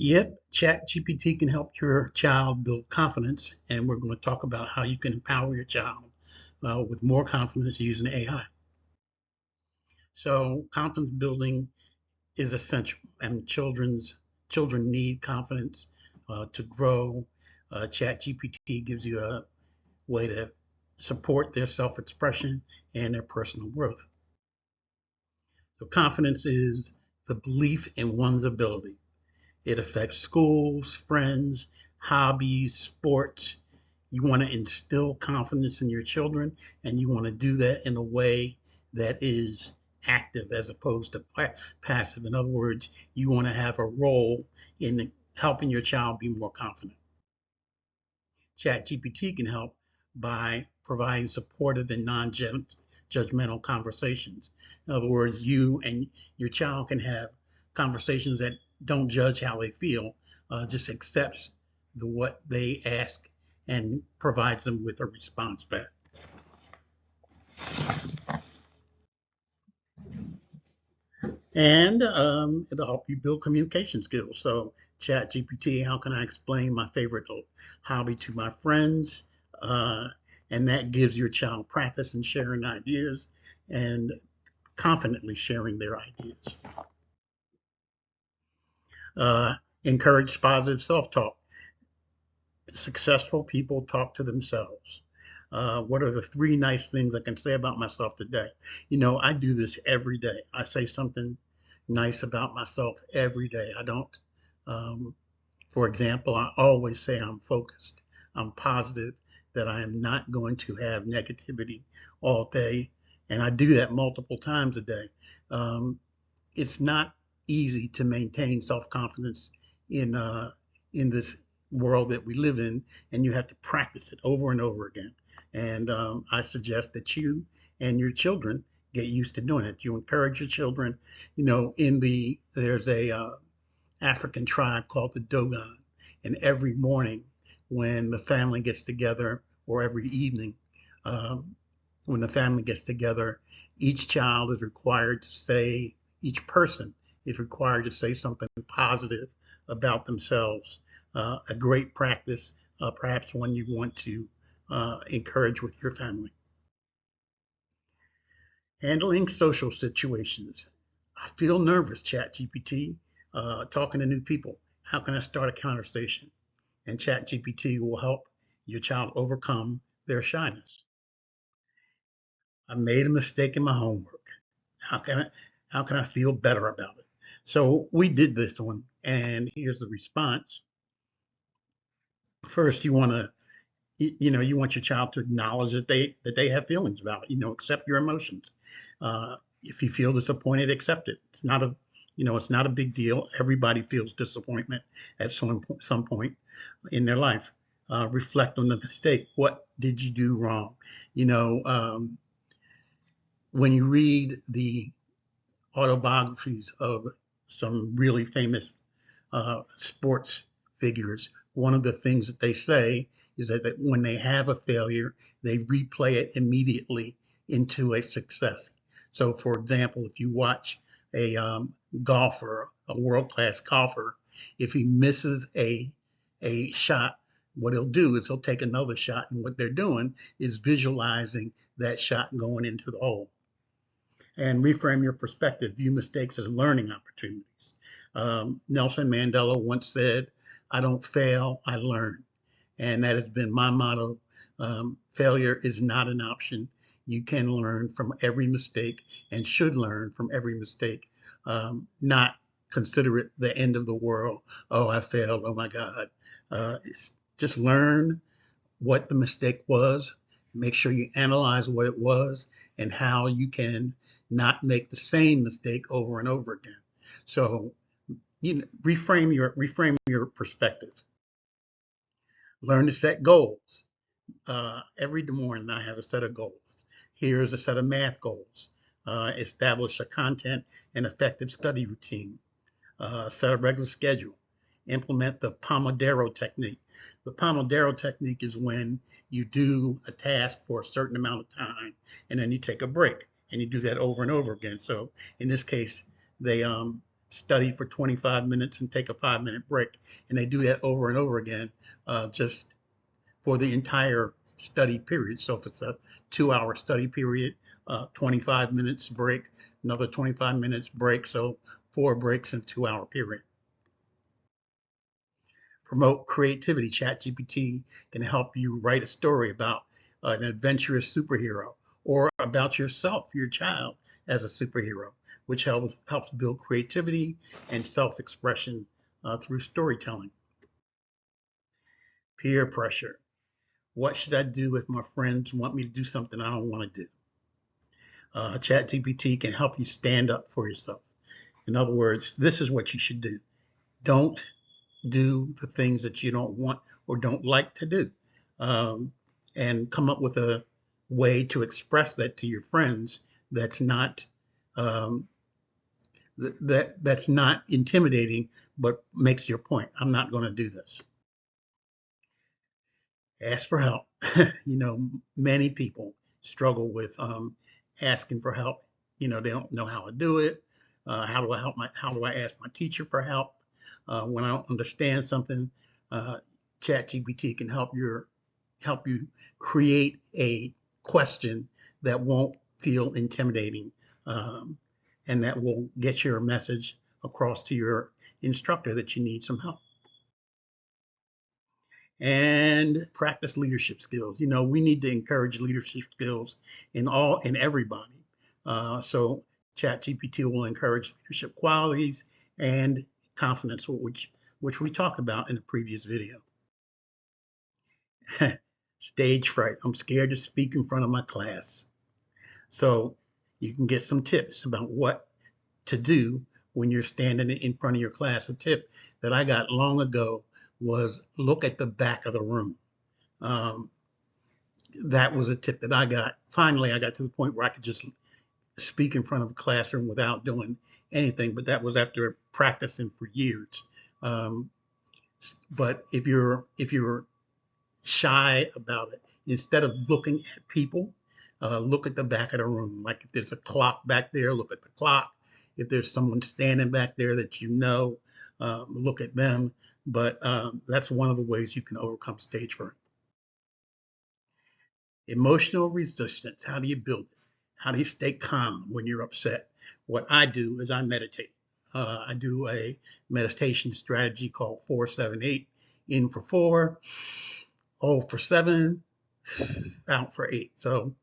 Yep, ChatGPT can help your child build confidence, and we're going to talk about how you can empower your child with more confidence using AI. So, confidence building is essential, and children need confidence to grow. ChatGPT gives you a way to support their self-expression and their personal growth. So, confidence is the belief in one's ability. It affects schools, friends, hobbies, sports. You want to instill confidence in your children, and you want to do that in a way that is active as opposed to passive. In other words, you want to have a role in helping your child be more confident. ChatGPT can help by providing supportive and non-judgmental conversations. In other words, you and your child can have conversations that don't judge how they feel, just accepts what they ask and provides them with a response back. And it'll help you build communication skills. So, ChatGPT, how can I explain my favorite hobby to my friends? And that gives your child practice in sharing ideas and confidently sharing their ideas. Uh, Encourage positive self-talk. Successful people talk to themselves. What are the three nice things I can say about myself today? I do this every day. I say something nice about myself every day. I don't, for example, I always say I'm focused. I'm positive that I am not going to have negativity all day. And I do that multiple times a day. It's not easy to maintain self-confidence in this world that we live in, and you have to practice it over and over again. And I suggest that you and your children get used to doing it. You encourage your children. There's a African tribe called the Dogon, and every morning when the family gets together, or every evening when the family gets together, each person is required to say something positive about themselves. A great practice, perhaps one you want to encourage with your family. Handling social situations. I feel nervous, ChatGPT, talking to new people. How can I start a conversation? And ChatGPT will help your child overcome their shyness. I made a mistake in my homework. How can I how can I feel better about it? So we did this one, and here's the response. First, you want your child to acknowledge that they have feelings about it. Accept your emotions. If you feel disappointed, accept it. It's not a big deal. Everybody feels disappointment at some point in their life. Reflect on the mistake. What did you do wrong? When you read the autobiographies of some really famous sports figures, one of the things that they say is that when they have a failure, they replay it immediately into a success. So, for example, if you watch a golfer, a world-class golfer, if he misses a shot, what he'll do is he'll take another shot, and what they're doing is visualizing that shot going into the hole. And reframe your perspective. View mistakes as learning opportunities. Nelson Mandela once said, I don't fail, I learn. And that has been my motto. Failure is not an option. You can learn from every mistake and should learn from every mistake, not consider it the end of the world. Oh, I failed. Oh my God. Just learn what the mistake was. Make sure you analyze what it was and how you can not make the same mistake over and over again. So, reframe your perspective. Learn to set goals. Every morning I have a set of goals. Here's a set of math goals. Establish a content and effective study routine. Set a regular schedule. Implement the Pomodoro technique. The Pomodoro technique is when you do a task for a certain amount of time and then you take a break, and you do that over and over again. So in this case, they study for 25 minutes and take a 5-minute break. And they do that over and over again, just for the entire study period. So if it's a 2-hour study period, 25 minutes break, another 25 minutes break. So 4 breaks in a 2-hour period. Promote creativity. ChatGPT can help you write a story about an adventurous superhero or about yourself, your child, as a superhero, which helps build creativity and self-expression through storytelling. Peer pressure. What should I do if my friends want me to do something I don't want to do? ChatGPT can help you stand up for yourself. In other words, this is what you should do. Don't do the things that you don't want or don't like to do, and come up with a way to express that to your friends that's not um, that's not intimidating, but makes your point. I'm not going to do this. Ask for help. Many people struggle with asking for help. They don't know how to do it. How do I ask my teacher for help? When I don't understand something, ChatGPT can help you create a question that won't feel intimidating, and that will get your message across to your instructor that you need some help. And practice leadership skills. We need to encourage leadership skills in everybody. So ChatGPT will encourage leadership qualities and confidence, which we talked about in the previous video. Stage fright. I'm scared to speak in front of my class. So you can get some tips about what to do when you're standing in front of your class. A tip that I got long ago was look at the back of the room. Um, that was a tip that I got. Finally, I got to the point where I could just speak in front of a classroom without doing anything, but that was after practicing for years. Um, but if you're shy about it, instead of looking at people, look at the back of the room. Like if there's a clock back there, look at the clock. If there's someone standing back there that look at them. But that's one of the ways you can overcome stage fright. Emotional resistance. How do you build it? How do you stay calm when you're upset? What I do is I meditate. I do a meditation strategy called 4-7-8. In for 4, hold for 7, out for 8. So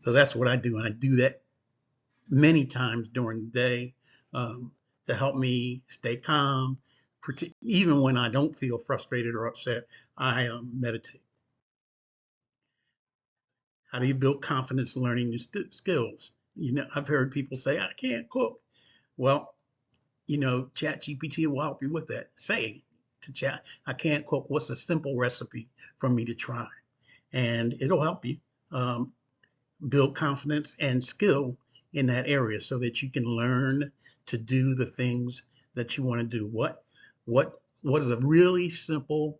that's what I do, and I do that many times during the day, to help me stay calm. Even when I don't feel frustrated or upset, I meditate. How do you build confidence learning new skills? I've heard people say, I can't cook. Well, ChatGPT will help you with that. Say to Chat, I can't cook. What's a simple recipe for me to try? And it'll help you build confidence and skill in that area so that you can learn to do the things that you want to do. What is a really simple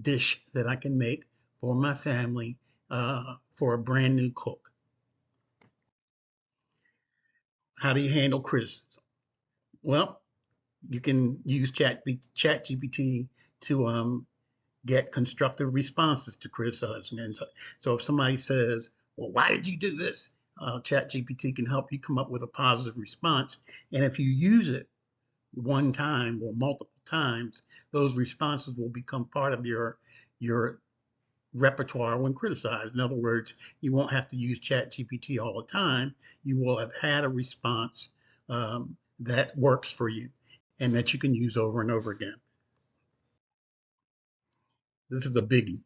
dish that I can make for my family, for a brand new cook? How do you handle criticism? Well, you can use ChatGPT to get constructive responses to criticism. And so if somebody says, well, why did you do this? ChatGPT can help you come up with a positive response. And if you use it one time or multiple times, those responses will become part of your repertoire when criticized. In other words, you won't have to use ChatGPT all the time. You will have had a response that works for you and that you can use over and over again. This is a biggie.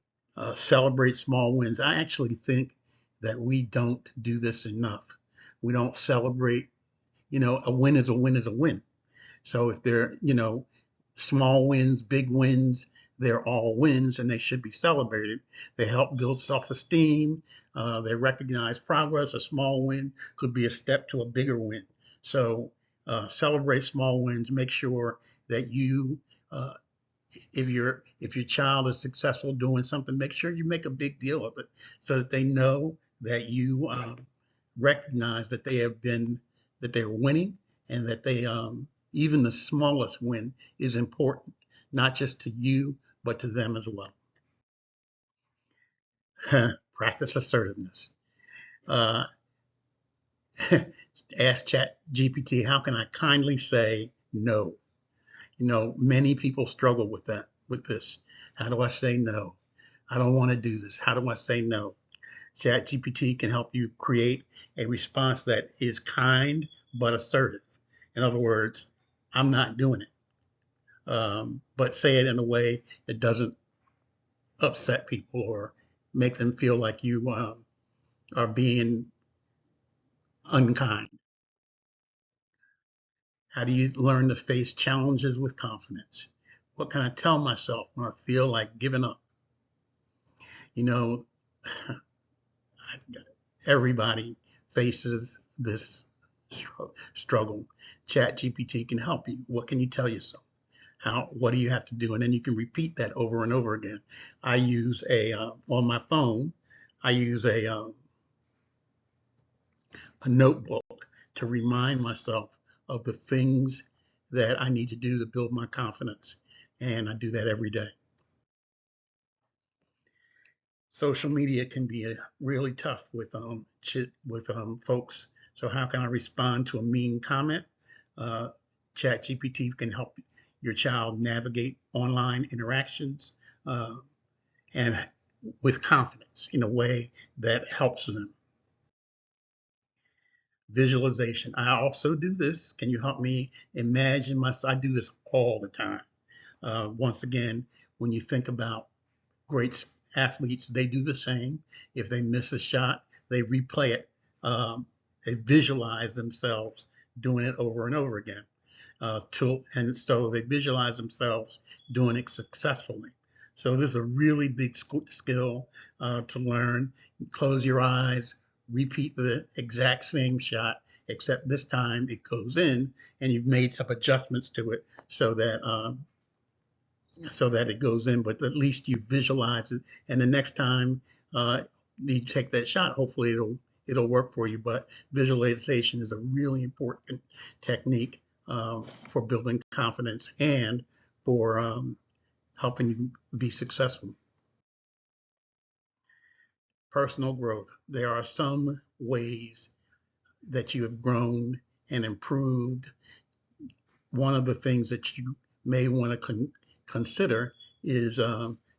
Celebrate small wins. I actually think that we don't do this enough. We don't celebrate, a win is a win is a win. So if they're, small wins, big wins, they're all wins and they should be celebrated. They help build self-esteem. They recognize progress. A small win could be a step to a bigger win. So celebrate small wins. Make sure that you if your child is successful doing something, make sure you make a big deal of it so that they know that you recognize that they're winning, and that they even the smallest win is important, not just to you but to them as well. Practice assertiveness. Uh, Ask ChatGPT, how can I kindly say no? Many people struggle with that, with this. How do I say no? I don't want to do this. How do I say no? ChatGPT can help you create a response that is kind but assertive. In other words, I'm not doing it, but say it in a way that doesn't upset people or make them feel like you are being unkind. How do you learn to face challenges with confidence? What can I tell myself when I feel like giving up? You know, everybody faces this struggle. ChatGPT can help you. What can you tell yourself? What do you have to do? And then you can repeat that over and over again. I use on my phone, I use a notebook to remind myself of the things that I need to do to build my confidence. And I do that every day. Social media can be really tough with folks. So how can I respond to a mean comment? Uh, ChatGPT can help your child navigate online interactions and with confidence in a way that helps them. Visualization. I also do this. Can you help me imagine myself? I do this all the time. Once again, when you think about great athletes, they do the same. If they miss a shot, they replay it. They visualize themselves doing it over and over again. And so they visualize themselves doing it successfully. So this is a really big skill to learn. Close your eyes, repeat the exact same shot, except this time it goes in, and you've made some adjustments to it so that it goes in, but at least you visualize it. And the next time you take that shot, hopefully it'll work for you. But visualization is a really important technique for building confidence and for helping you be successful. Personal growth. There are some ways that you have grown and improved. One of the things that you may want to consider is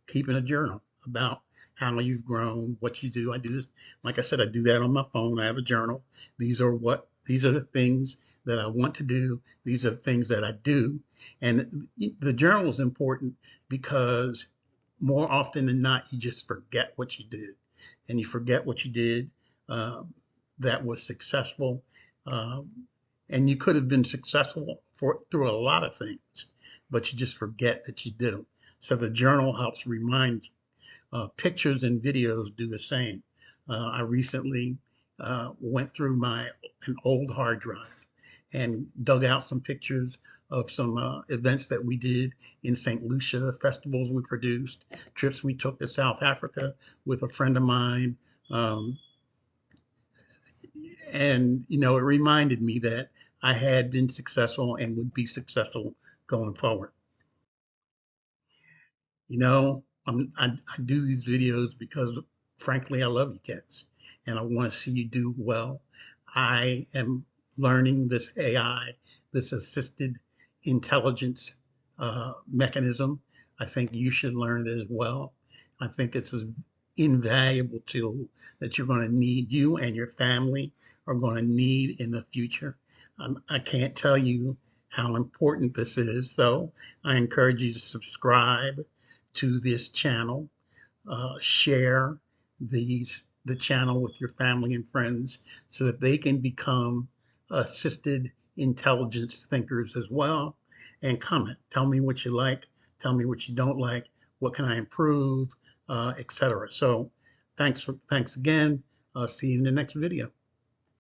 keeping a journal about how you've grown, what you do. I do this, like I said, I do that on my phone. I have a journal. These are the things that I want to do. These are the things that I do. And the journal is important because more often than not, you just forget what you did. And you forget what you did that was successful. Um, and you could have been successful through a lot of things, but you just forget that you did them. So the journal helps remind you. Pictures and videos do the same. I recently went through an old hard drive and dug out some pictures of some events that we did in St. Lucia, festivals we produced, trips we took to South Africa with a friend of mine. And it reminded me that I had been successful and would be successful going forward. I do these videos because, frankly, I love you cats and I want to see you do well. I am learning this AI, this assisted intelligence mechanism. I think you should learn it as well. I think it's an invaluable tool that you're going to need, you and your family are going to need in the future. I can't tell you how important this is. So I encourage you to subscribe to this channel, share the channel with your family and friends so that they can become assisted intelligence thinkers as well. And comment, tell me what you like, tell me what you don't like, what can I improve, etc. So thanks again. See you in the next video.